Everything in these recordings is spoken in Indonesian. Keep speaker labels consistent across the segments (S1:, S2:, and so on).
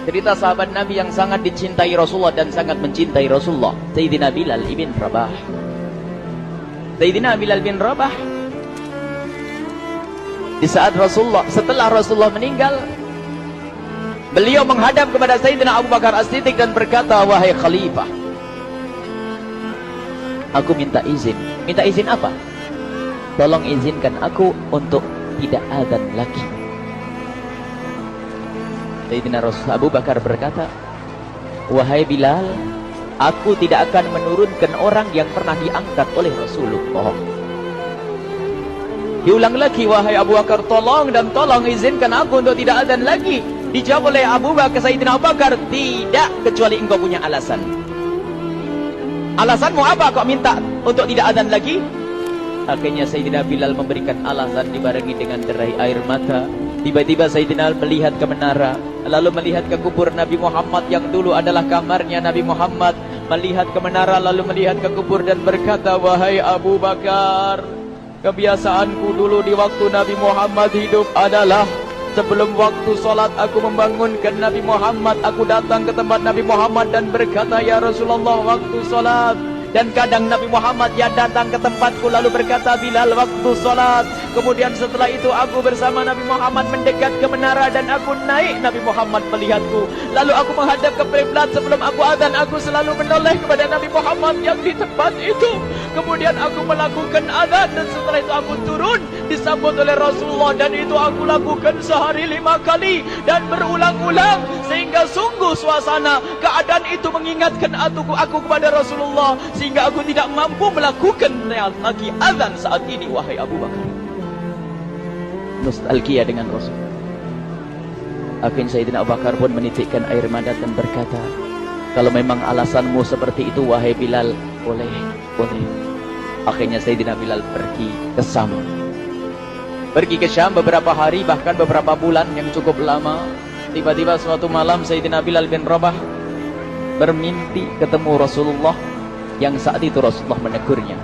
S1: Cerita sahabat Nabi yang sangat dicintai Rasulullah dan sangat mencintai Rasulullah, Sayyidina Bilal ibn Rabah. Sayyidina Bilal bin Rabah, di saat setelah Rasulullah meninggal, beliau menghadap kepada Sayyidina Abu Bakar As-Siddiq dan berkata, wahai khalifah, aku minta izin. Minta izin apa? Tolong izinkan aku untuk tidak azan lagi. Sayyidina Abu Bakar berkata, wahai Bilal, aku tidak akan menurunkan orang yang pernah diangkat oleh Rasulullah. Diulang lagi, wahai Abu Bakar, tolong dan tolong izinkan aku untuk tidak azan lagi. Dijawab oleh Abu Bakar, Sayyidina Abu Bakar, tidak, kecuali engkau punya alasan. Alasanmu apa kau minta untuk tidak azan lagi? Akhirnya Sayyidina Bilal memberikan alasan dibarengi dengan derai air mata. Tiba-tiba Sayyidina melihat ke menara, lalu melihat ke kubur Nabi Muhammad yang dulu adalah kamarnya Nabi Muhammad. Melihat ke menara, lalu melihat ke kubur dan berkata, wahai Abu Bakar, kebiasaanku dulu di waktu Nabi Muhammad hidup adalah sebelum waktu solat aku membangunkan Nabi Muhammad. Aku datang ke tempat Nabi Muhammad dan berkata, ya Rasulullah, waktu solat. Dan kadang Nabi Muhammad ya datang ke tempatku lalu berkata, Bilal, waktu solat. Kemudian setelah itu aku bersama Nabi Muhammad mendekat ke menara dan aku naik. Nabi Muhammad melihatku. Lalu aku menghadap ke kiblat. Sebelum aku azan, aku selalu menoleh kepada Nabi Muhammad yang di tempat itu. Kemudian aku melakukan azan dan setelah itu aku turun disambut oleh Rasulullah, dan itu aku lakukan sehari 5 kali dan berulang-ulang sehingga sungguh suasana keadaan itu mengingatkan aku kepada Rasulullah, sehingga aku tidak mampu melakukan lagi azan saat ini. Wahai Abu Bakar, nostalgia dengan Rasul. Akhirnya Sayyidina Abu Bakar pun menitikkan air mata dan berkata, kalau memang alasanmu seperti itu wahai Bilal, boleh. Akhirnya Sayyidina Bilal pergi ke Syam. Pergi ke Syam beberapa hari, bahkan beberapa bulan yang cukup lama. Tiba-tiba suatu malam Sayyidina Bilal bin Rabah bermimpi ketemu Rasulullah, yang saat itu Rasulullah menegurnya.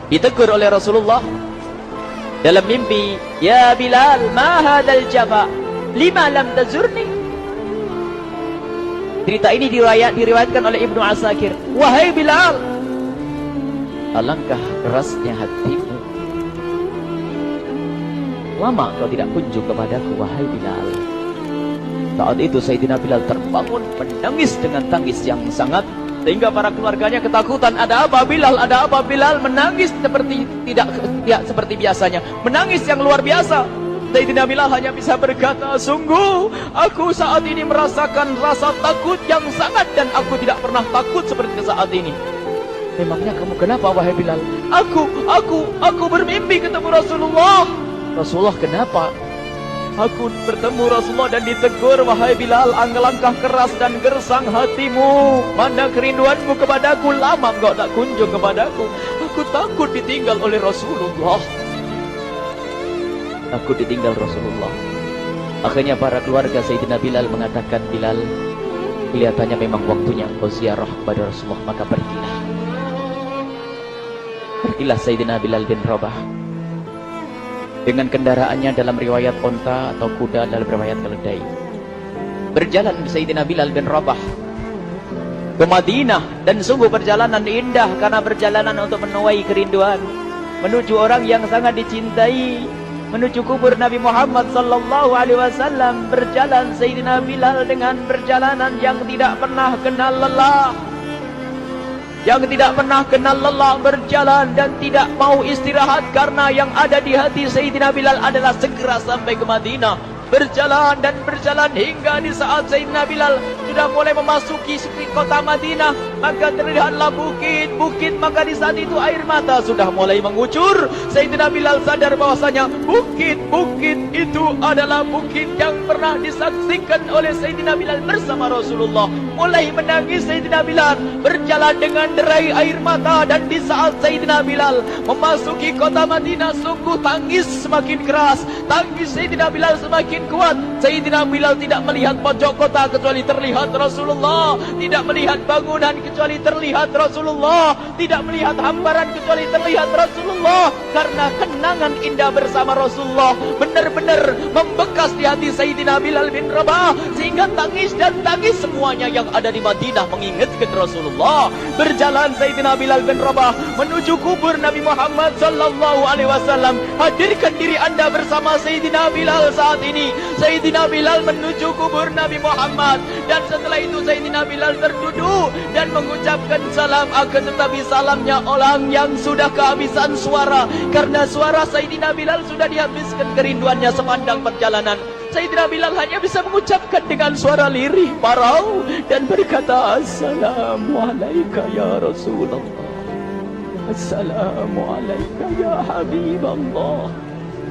S1: Ditegur oleh Rasulullah dalam mimpi, ya Bilal, ma hadal jafa, lima lam tazurni. Cerita ini diriwayatkan oleh Ibnu Asakir. Wahai Bilal, alangkah kerasnya hatimu, lama kau tidak kunjung kepadaku wahai Bilal. Saat itu Sayyidina Bilal terbangun menangis dengan tangis yang sangat, sehingga para keluarganya ketakutan. Ada apa Bilal? Ada apa Bilal? Menangis seperti tidak seperti biasanya, menangis yang luar biasa. Sayyidina Bilal hanya bisa berkata, sungguh aku saat ini merasakan rasa takut yang sangat, dan aku tidak pernah takut seperti saat ini. Memangnya kamu kenapa wahai Bilal? Aku bermimpi ketemu Rasulullah. Rasulullah kenapa? Aku bertemu Rasulullah dan ditegur, wahai Bilal, alangkah keras dan gersang hatimu. Mana kerinduanmu kepadaku, lama engkau tak kunjung kepadaku. Aku takut ditinggal oleh Rasulullah. Aku ditinggal Rasulullah. Akhirnya para keluarga Sayyidina Bilal mengatakan, Bilal, kelihatannya memang waktunya engkau ziarah kepada Rasulullah, maka pergilah. Pergilah Sayyidina Bilal bin Rabah dengan kendaraannya, dalam riwayat onta atau kuda, dalam riwayat keledai. Berjalan Sayyidina Bilal bin Rabah ke Madinah, dan sungguh perjalanan indah karena perjalanan untuk menuai kerinduan, menuju orang yang sangat dicintai, menuju kubur Nabi Muhammad sallallahu alaihi wasallam. Berjalan Sayyidina Bilal dengan perjalanan yang tidak pernah kenal lelah, berjalan dan tidak mau istirahat, karena yang ada di hati Sayyidina Bilal adalah segera sampai ke Madinah. Berjalan dan berjalan hingga di saat Sayyidina Bilal sudah mulai memasuki kota Madinah, maka terlihatlah bukit-bukit. Maka di saat itu air mata sudah mulai mengucur. Sayyidina Bilal sadar bahwasanya bukit-bukit itu adalah bukit yang pernah disaksikan oleh Sayyidina Bilal bersama Rasulullah. Mulai menangis Sayyidina Bilal, berjalan dengan derai air mata. Dan di saat Sayyidina Bilal memasuki kota Madinah, sungguh tangis semakin keras, tangis Sayyidina Bilal semakin semakin kuat. Sayyidina Bilal tidak melihat pojok kota kecuali terlihat Rasulullah, tidak melihat bangunan kecuali terlihat Rasulullah, tidak melihat hamparan kecuali terlihat Rasulullah. Karena kenangan indah bersama Rasulullah benar-benar membekas di hati Sayyidina Bilal bin Rabah, sehingga tangis dan tangis semuanya yang ada di Madinah mengingatkan Rasulullah. Berjalan Sayyidina Bilal bin Rabah menuju kubur Nabi Muhammad sallallahu alaihi wasallam. Hadirkan diri Anda bersama Sayyidina Bilal saat ini. Sayyidina Bilal menuju kubur Nabi Muhammad, dan setelah itu Sayyidina Bilal terduduk dan mengucapkan salam, akan tetapi salamnya orang yang sudah kehabisan suara, karena suara Sayyidina Bilal sudah dihabiskan kerinduannya sepanjang perjalanan. Sayyidina Bilal hanya bisa mengucapkan dengan suara lirih parau dan berkata, Assalamualaikum ya Rasulullah, Assalamualaikum ya Habiballah,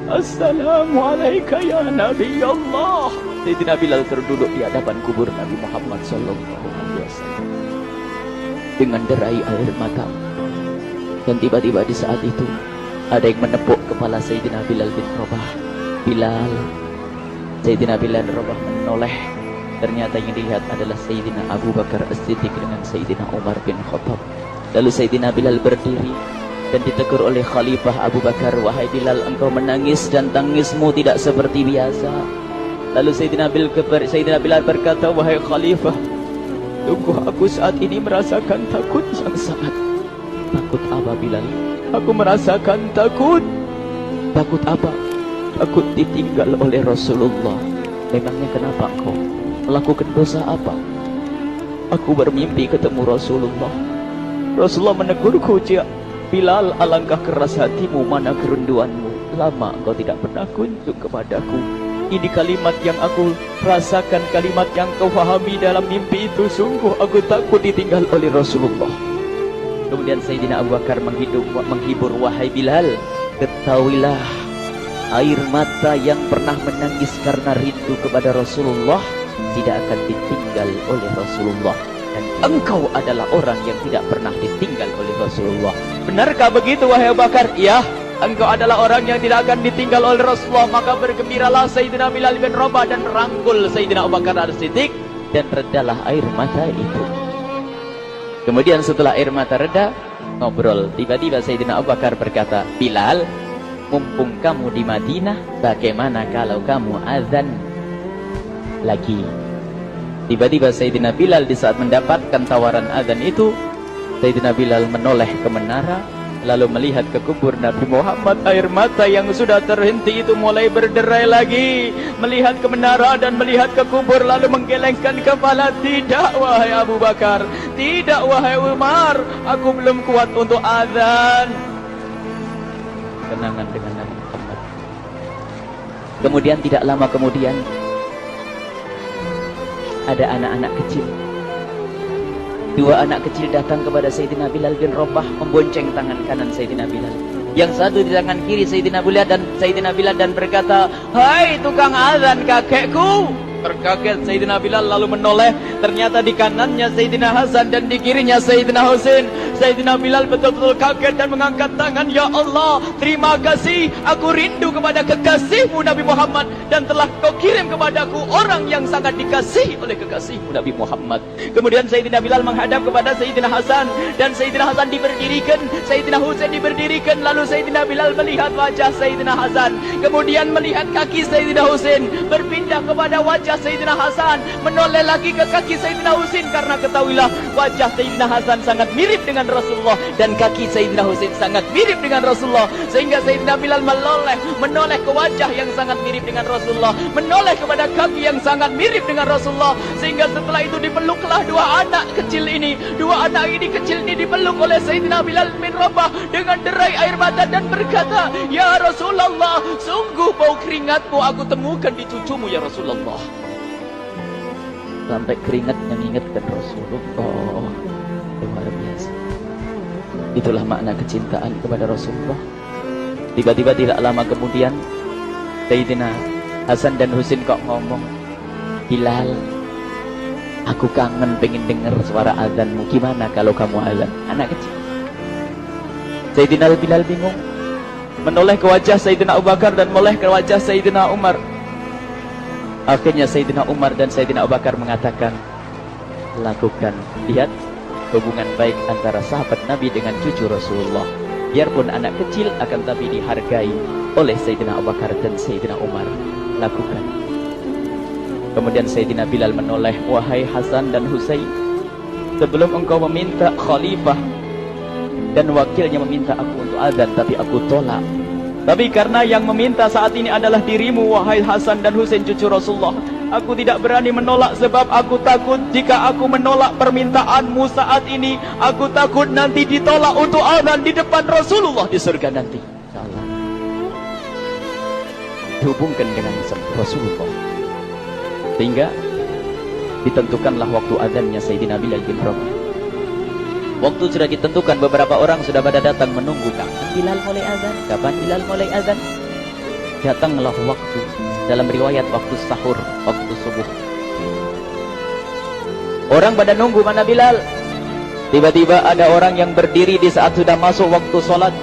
S1: Assalamualaikum ya Nabi Allah. Sayyidina Bilal terduduk di hadapan kubur Nabi Muhammad sallallahu alaihi wasallam dengan derai air mata. Dan tiba-tiba di saat itu ada yang menepuk kepala Sayyidina Bilal bin Rabah. Bilal. Sayyidina Bilal bin Rabah menoleh. Ternyata yang dilihat adalah Sayyidina Abu Bakar As-Siddiq dengan Sayyidina Umar bin Khattab. Lalu Sayyidina Bilal berdiri dan ditegur oleh Khalifah Abu Bakar, wahai Bilal, engkau menangis dan tangismu tidak seperti biasa. Lalu Sayyidina Bilal berkata, wahai Khalifah, sungguh aku saat ini merasakan takut yang sangat. Takut apa Bilal? Aku merasakan takut. Takut apa? Takut ditinggal oleh Rasulullah. Memangnya kenapa engkau melakukan dosa apa? Aku bermimpi ketemu Rasulullah. Rasulullah menegurku, Bilal, alangkah keras hatimu, mana kerinduanmu. Lama engkau tidak pernah kunjung kepadaku. Ini kalimat yang aku rasakan, kalimat yang kau fahami dalam mimpi itu. Sungguh aku takut ditinggal oleh Rasulullah. Kemudian Sayyidina Abu Bakar menghibur, wahai Bilal, ketahuilah, air mata yang pernah menangis karena rindu kepada Rasulullah tidak akan ditinggal oleh Rasulullah. Dan engkau adalah orang yang tidak pernah ditinggal oleh Rasulullah. Benarkah begitu wahai Abu Bakar? Ya, engkau adalah orang yang tidak akan ditinggal oleh Rasulullah. Maka bergembiralah Sayyidina Bilal bin Rabah dan rangkul Sayyidina Abu Bakar As-Siddiq, dan redalah air mata itu. Kemudian setelah air mata reda, ngobrol. Tiba-tiba Sayyidina Abu Bakar berkata, Bilal, mumpung kamu di Madinah, bagaimana kalau kamu azan lagi? Tiba-tiba Sayyidina Bilal di saat mendapatkan tawaran azan itu, Sayyidina Bilal menoleh ke menara, lalu melihat ke kubur Nabi Muhammad. Air mata yang sudah terhenti itu mulai berderai lagi. Melihat ke menara dan melihat ke kubur, lalu menggelengkan kepala. Tidak wahai Abu Bakar, tidak wahai Umar, aku belum kuat untuk azan. Kenangan dengan Nabi Muhammad. Kemudian tidak lama kemudian ada anak-anak kecil. Dua anak kecil datang kepada Sayyidina Bilal bin Rabah, membonceng tangan kanan Sayyidina Bilal. Yang satu di tangan kiri Sayyidina Bilal dan berkata, hai tukang azan kakekku. Terkaget Sayyidina Bilal lalu menoleh. Ternyata di kanannya Sayyidina Hasan dan di kirinya Sayyidina Husain. Sayyidina Bilal betul-betul kaget dan mengangkat tangan. Ya Allah, terima kasih. Aku rindu kepada kekasihmu Nabi Muhammad, dan telah kau kirim kepadaku orang yang sangat dikasihi oleh kekasihmu Nabi Muhammad. Kemudian Sayyidina Bilal menghadap kepada Sayyidina Hasan, dan Sayyidina Hasan diberdirikan, Sayyidina Husain diberdirikan. Lalu Sayyidina Bilal melihat wajah Sayyidina Hasan, kemudian melihat kaki Sayyidina Husain, berpindah kepada wajah Sayyidina Hasan, menoleh lagi ke kaki Sayyidina Husain. Karena ketahuilah, wajah Sayyidina Hasan sangat mirip dengan Rasulullah, dan kaki Sayyidina Husain sangat mirip dengan Rasulullah. Sehingga Sayyidina Bilal menoleh ke wajah yang sangat mirip dengan Rasulullah, menoleh kepada kaki yang sangat mirip dengan Rasulullah. Sehingga setelah itu dipeluklah dua anak kecil ini. Dua anak ini kecil ini dipeluk oleh Sayyidina Bilal bin Rabah dengan derai air mata dan berkata, ya Rasulullah, sungguh bau keringatmu aku temukan di cucumu ya Rasulullah. Sampai keringat mengingatkan Rasulullah. Luar biasa. Itulah makna kecintaan kepada Rasulullah. Tiba-tiba tidak lama kemudian Sayyidina Hasan dan Husain kok ngomong, Bilal, aku kangen pengen dengar suara azanmu. Gimana kalau kamu azan? Anak kecil. Sayyidina Bilal bingung, menoleh ke wajah Sayyidina Abu Bakar dan menoleh ke wajah Sayyidina Umar. Akhirnya Sayyidina Umar dan Sayyidina Abu Bakar mengatakan, lakukan. Lihat hubungan baik antara sahabat Nabi dengan cucu Rasulullah. Biarpun anak kecil akan tapi dihargai oleh Sayyidina Abu Bakar dan Sayyidina Umar. Lakukan. Kemudian Sayyidina Bilal menoleh, wahai Hasan dan Husain, sebelum engkau meminta khalifah dan wakilnya meminta aku untuk azan, tapi aku tolak. Tapi karena yang meminta saat ini adalah dirimu, wahai Hasan dan Husain cucu Rasulullah, aku tidak berani menolak, sebab aku takut jika aku menolak permintaanmu saat ini, aku takut nanti ditolak untuk azan di depan Rasulullah di surga nanti. Insyaallah. Dihubungkan dengan Rasulullah, sehingga ditentukanlah waktu azannya Sayyidina Bilal bin Rabah. Waktu sudah ditentukan, beberapa orang sudah pada datang menunggu. Kapan Bilal mulai azan? Kapan Bilal mulai azan? Datanglah waktu, dalam riwayat waktu sahur, waktu subuh. Orang pada nunggu mana Bilal. Tiba-tiba ada orang yang berdiri di saat sudah masuk waktu sholat.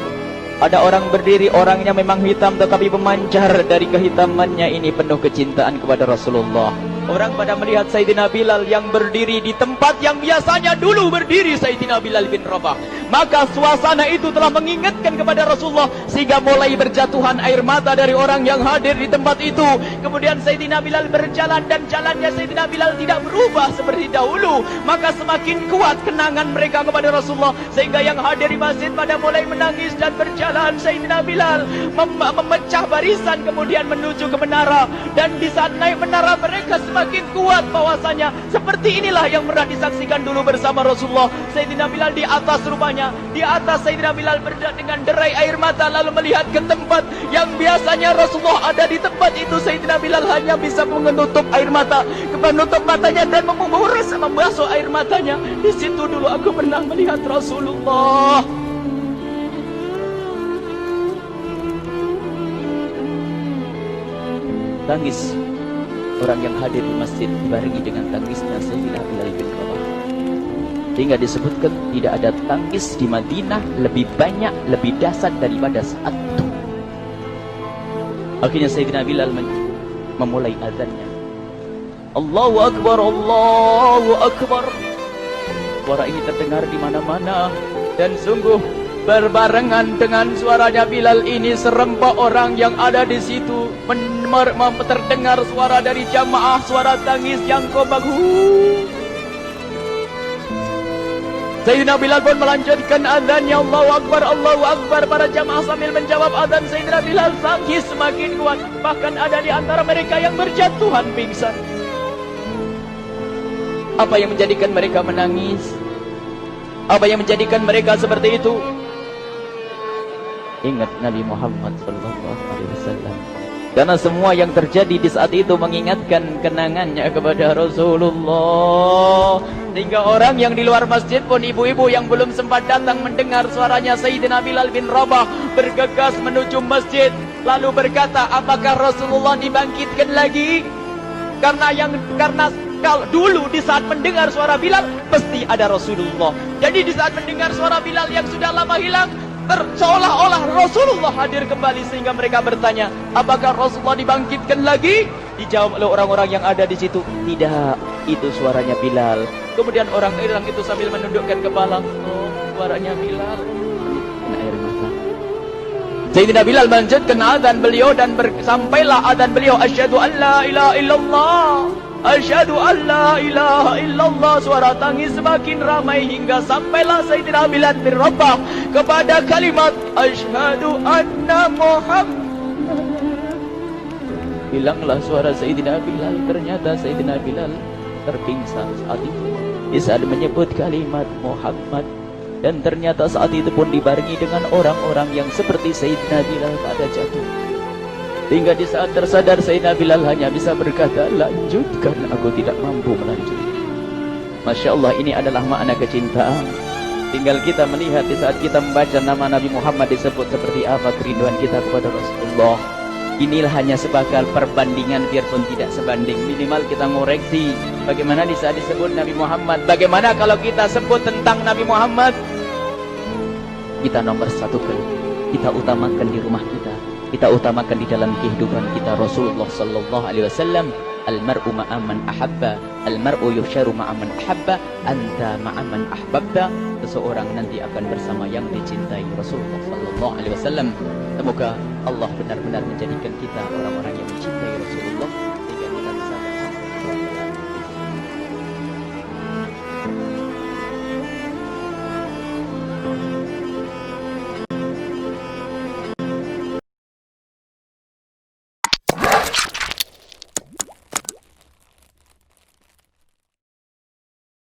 S1: Ada orang berdiri, orangnya memang hitam tetapi memancar dari kehitamannya ini penuh kecintaan kepada Rasulullah. Orang pada melihat Sayyidina Bilal yang berdiri di tempat yang biasanya dulu berdiri Sayyidina Bilal bin Rabah. Maka suasana itu telah mengingatkan kepada Rasulullah, sehingga mulai berjatuhan air mata dari orang yang hadir di tempat itu. Kemudian Sayyidina Bilal berjalan, dan jalannya Sayyidina Bilal tidak berubah seperti dahulu. Maka semakin kuat kenangan mereka kepada Rasulullah, sehingga yang hadir di masjid pada mulai menangis dan berjalan. Sayyidina Bilal memecah barisan kemudian menuju ke menara, dan di saat naik menara mereka semakin kuat bahwasanya seperti inilah yang pernah disaksikan dulu bersama Rasulullah. Sayyidina Bilal di atas, rupanya di atas Sayyidina Bilal berderak dengan derai air mata, lalu melihat ke tempat yang biasanya Rasulullah ada di tempat itu. Sayyidina Bilal hanya bisa menutup air mata, menutup matanya dan membasuh air matanya. Di situ dulu aku pernah melihat Rasulullah. Tangis orang yang hadir di masjid dibarengi dengan tangisnya Sayyidina Bilal bin Rabah. Sehingga disebutkan tidak ada tangis di Madinah lebih banyak, lebih dahsyat daripada saat itu. Akhirnya Sayyidina Bilal memulai azannya. Allahu Akbar, Allahu Akbar. Suara ini terdengar di mana-mana, dan sungguh berbarengan dengan suaranya Bilal ini serempak orang yang ada di situ terdengar suara dari jamaah, suara tangis yang kompak. Sayyidina Bilal pun melanjutkan azannya, Allahu Akbar, Allahu Akbar. Para jamaah sambil menjawab azan Sayyidina Bilal, tangis semakin kuat. Bahkan ada di antara mereka yang berjatuhan pingsan. Apa yang menjadikan mereka menangis? Apa yang menjadikan mereka seperti itu? Ingat Nabi Muhammad SAW. Karena semua yang terjadi di saat itu mengingatkan kenangannya kepada Rasulullah. Sehingga orang yang di luar masjid pun, ibu-ibu yang belum sempat datang mendengar suaranya Sayyidina Bilal bin Rabah, bergegas menuju masjid, lalu berkata, apakah Rasulullah dibangkitkan lagi? Karena kalau dulu di saat mendengar suara Bilal pasti ada Rasulullah. Jadi di saat mendengar suara Bilal yang sudah lama hilang, seolah-olah Rasulullah hadir kembali, sehingga mereka bertanya, apakah Rasulullah dibangkitkan lagi? Dijawab oleh orang-orang yang ada di situ, tidak, itu suaranya Bilal. Kemudian orang-orang itu sambil menundukkan kepala, oh, suaranya Bilal. Kena air mata. Sayyidina Bilal melanjutkan azan beliau, dan sampailah azan beliau, asyhadu an la ilaha illallah, asyhadu an la ilaha illallah. Suara tangis semakin ramai hingga sampailah Sayyidina Bilal bin Rabah kepada kalimat asyhadu anna Muhammad. Hilanglah suara Sayyidina Bilal. Ternyata Sayyidina Bilal terpingsan saat itu di saat menyebut kalimat Muhammad. Dan ternyata saat itu pun dibarengi dengan orang-orang yang seperti Sayyidina Bilal pada jatuh. Hingga di saat tersadar Sayyidina Bilal hanya bisa berkata, lanjutkan, aku tidak mampu melanjutkan. Masya Allah, ini adalah makna kecintaan. Tinggal kita melihat di saat kita membaca nama Nabi Muhammad disebut seperti apa kerinduan kita kepada Rasulullah. Inilah hanya sebagai perbandingan, biarpun tidak sebanding. Minimal kita ngoreksi bagaimana di saat disebut Nabi Muhammad. Bagaimana kalau kita sebut tentang Nabi Muhammad, kita nomor satukan, kita utamakan di rumah kita, kita utamakan di dalam kehidupan kita Rasulullah Sallallahu Alaihi Wasallam. Al-mar'u ma'aman ahabba, al-mar'u yuhsyaru ma'aman ahabba, anta ma'aman ahbabta. Seseorang nanti akan bersama yang dicintai Rasulullah sallallahu alaihi wasallam. Semoga Allah benar-benar menjadikan kita orang-orang yang mencintai Rasulullah